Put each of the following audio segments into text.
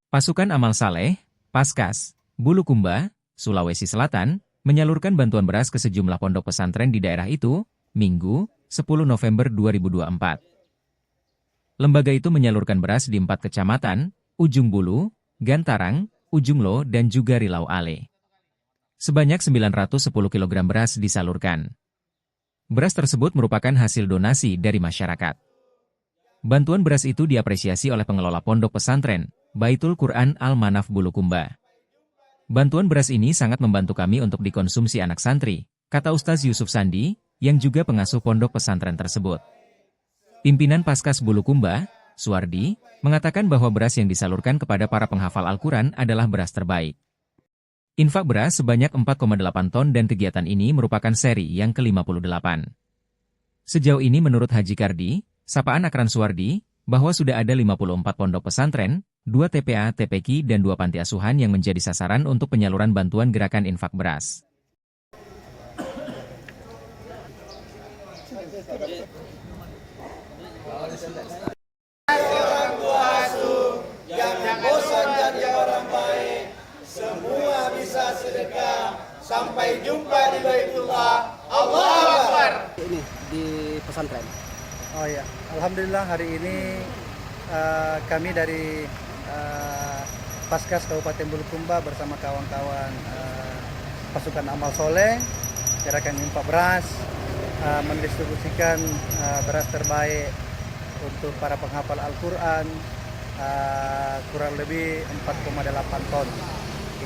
Pasukan Amal Saleh, Paskas, Bulukumba, Sulawesi Selatan, menyalurkan bantuan beras ke sejumlah pondok pesantren di daerah itu, Minggu, 10 November 2024. Lembaga itu menyalurkan beras di 4 kecamatan, Ujung Bulu, Gantarang, Ujung Lo, dan juga Rilau Ale. Sebanyak 910 kg beras disalurkan. Beras tersebut merupakan hasil donasi dari masyarakat. Bantuan beras itu diapresiasi oleh pengelola pondok pesantren, Baitul Quran Al-Manaf Bulukumba. Bantuan beras ini sangat membantu kami untuk dikonsumsi anak santri, kata Ustaz Yusuf Sandi, yang juga pengasuh pondok pesantren tersebut. Pimpinan Paskas Bulukumba, Suwardi, mengatakan bahwa beras yang disalurkan kepada para penghafal Al-Quran adalah beras terbaik. Infak beras sebanyak 4,8 ton dan kegiatan ini merupakan seri yang ke-58. Sejauh ini menurut Haji Kardi, sapaan Akran Suwardi, bahwa sudah ada 54 pondok pesantren, 2 TPA, TPQ, dan 2 panti asuhan yang menjadi sasaran untuk penyaluran bantuan gerakan infak beras. Orang tua asuh, jangan bosan jadi orang baik. Semua bisa sedekah. Sampai jumpa di Baitullah. Allahu Akbar. Ini di pesantren. Oh ya, alhamdulillah hari ini kami dari Paskas Kabupaten Bulukumba bersama kawan-kawan pasukan Amal Soleh, gerakan infak beras, mendistribusikan beras terbaik untuk para penghafal Al-Quran, kurang lebih 4,8 ton.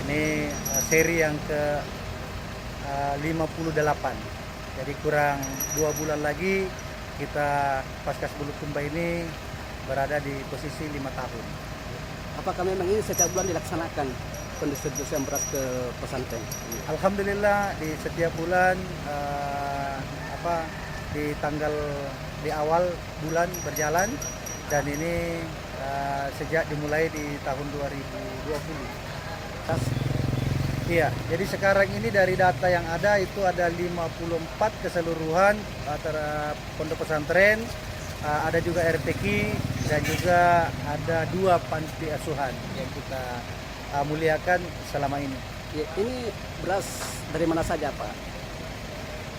Ini seri yang ke-58. Jadi kurang 2 bulan lagi kita Paskas Bulukumba ini berada di posisi 5 tahun. Apakah memang ini setiap bulan dilaksanakan pendistribusian beras ke pesantren? Alhamdulillah di setiap bulan di awal bulan berjalan, dan ini sejak dimulai di tahun 2020. Iya, jadi sekarang ini dari data yang ada itu ada 54 keseluruhan antara pondok pesantren, ada juga RPQ, dan juga ada 2 panti asuhan yang kita muliakan selama ini. Ya, ini beras dari mana saja, Pak?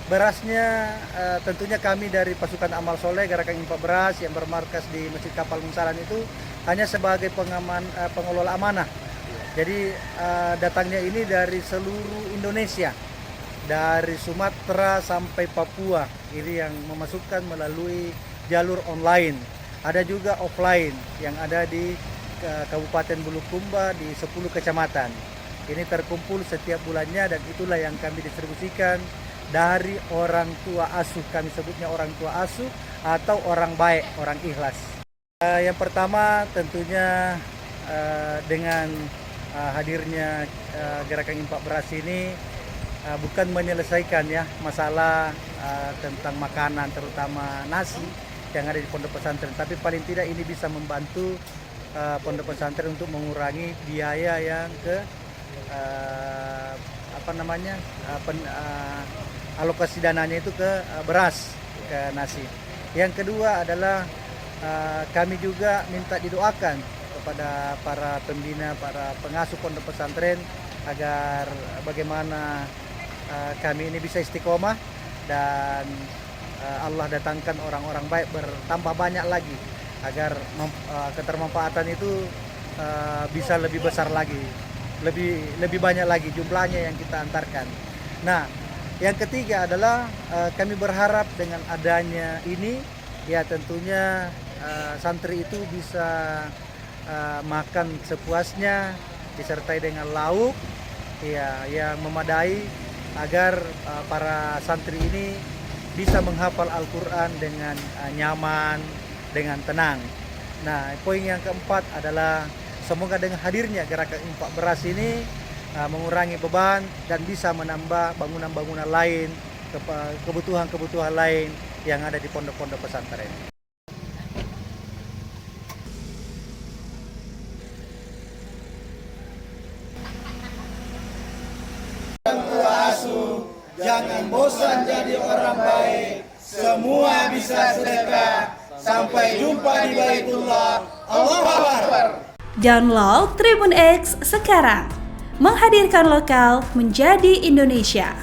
Berasnya tentunya kami dari pasukan Amal Soleh Gerakan Infak Beras yang bermarkas di Masjid Kapal Munsalan itu hanya sebagai pengelola amanah. Jadi datangnya ini dari seluruh Indonesia, dari Sumatera sampai Papua, ini yang memasukkan melalui jalur online. Ada juga offline yang ada di Kabupaten Bulukumba di 10 kecamatan. Ini terkumpul setiap bulannya dan itulah yang kami distribusikan dari orang tua asuh. Kami sebutnya orang tua asuh atau orang baik, orang ikhlas. Yang pertama tentunya dengan hadirnya gerakan infak beras ini bukan menyelesaikan ya masalah tentang makanan, terutama nasi yang ada di pondok pesantren, tapi paling tidak ini bisa membantu pondok pesantren untuk mengurangi biaya yang alokasi dananya itu ke beras, ke nasi. Yang kedua adalah kami juga minta didoakan kepada para pembina, para pengasuh pondok pesantren agar bagaimana kami ini bisa istiqomah dan Allah datangkan orang-orang baik bertambah banyak lagi agar ketermanfaatan itu bisa lebih besar lagi, lebih banyak lagi jumlahnya yang kita antarkan. Nah, yang ketiga adalah kami berharap dengan adanya ini ya tentunya santri itu bisa makan sepuasnya disertai dengan lauk ya yang memadai agar para santri ini bisa menghafal Al-Quran dengan nyaman, dengan tenang. Nah, poin yang keempat adalah semoga dengan hadirnya gerakan infak beras ini mengurangi beban dan bisa menambah bangunan-bangunan lain, kebutuhan-kebutuhan lain yang ada di pondok-pondok pesantren. Jangan bosan jadi orang baik. Semua bisa sedekah. Sampai jumpa di Baitullah. Allahu Akbar. Download Tribun X sekarang. Menghadirkan lokal menjadi Indonesia.